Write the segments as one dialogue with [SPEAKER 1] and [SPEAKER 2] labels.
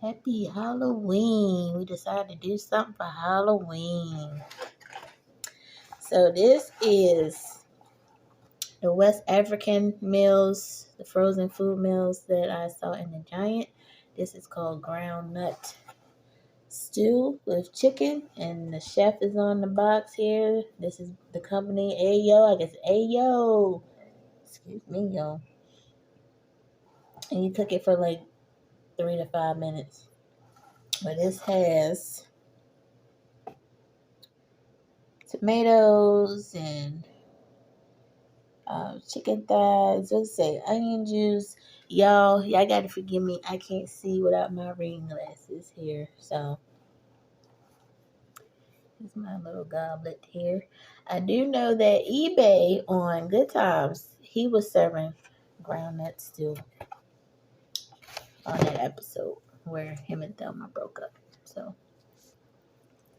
[SPEAKER 1] Happy Halloween. We decided to do something for Halloween. So this is the West African meals, the frozen food meals that I saw in the Giant. This is called Groundnut stew with chicken, and the chef is on the box here. This is the company Ayo. I guess Ayo. Excuse me, y'all. And you cook it for like 3 to 5 minutes. But this has tomatoes and chicken thighs. Let's say onion juice. Y'all gotta forgive me. I can't see without my reading glasses here. So this is my little goblet here. I do know that eBay on Good Times, he was serving groundnut stew on that episode where him and Thelma broke up. So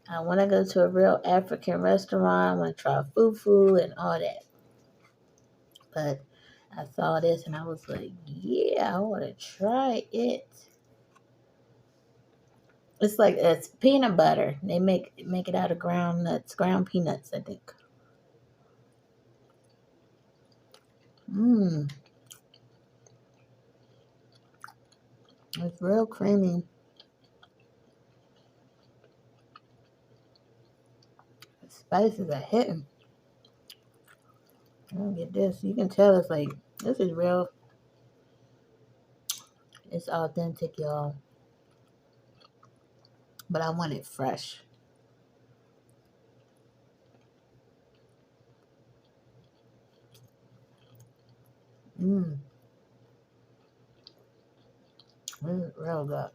[SPEAKER 1] I want to go to a real African restaurant. I want to try fufu and all that. But I saw this and I was like, yeah, I want to try it. It's like it's peanut butter. They make it out of ground nuts, ground peanuts, I think. Mmm. It's real creamy. The spices are hitting. I don't get this. You can tell it's like, this is real. It's authentic, y'all. But I want it fresh. Mmm. This is real good.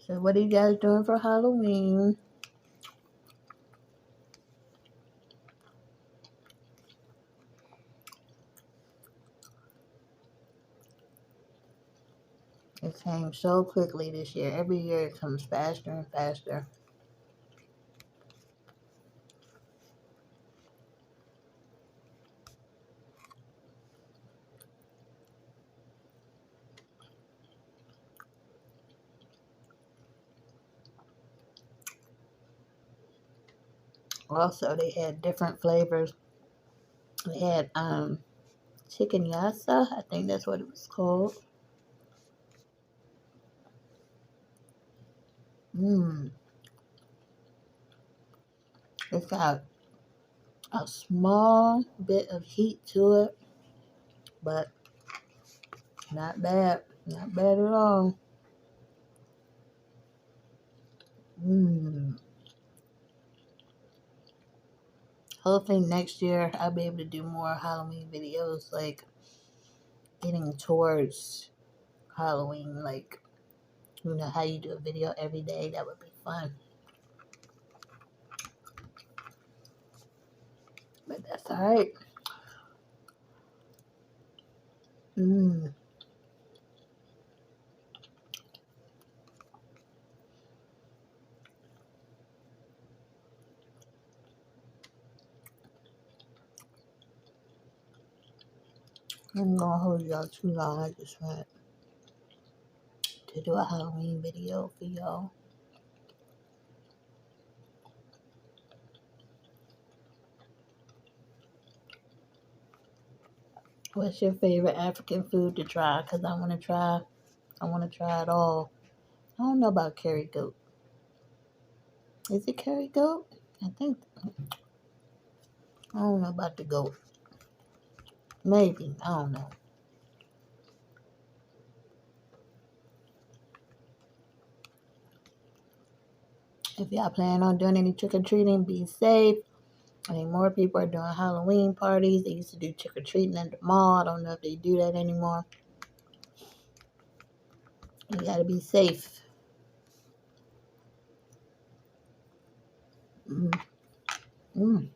[SPEAKER 1] So what are you guys doing for Halloween? It came so quickly this year. Every year it comes faster and faster. Also, they had different flavors. They had chicken yassa. I think that's what it was called. Mmm. It's got a small bit of heat to it, but not bad. Not bad at all. Mmm. Hopefully next year I'll be able to do more Halloween videos, like getting towards Halloween, like, you know, how you do a video every day. That would be fun. But that's alright. Mmm. I'm not gonna hold y'all too long. I just want to do a Halloween video for y'all. What's your favorite African food to try? Because I want to try it all. I don't know about curry goat. Is it curry goat? I think. I don't know about the goat. Maybe. I don't know. If y'all plan on doing any trick-or-treating, be safe. I mean, more people are doing Halloween parties. They used to do trick-or-treating at the mall. I don't know if they do that anymore. You gotta be safe. Mm. Mm.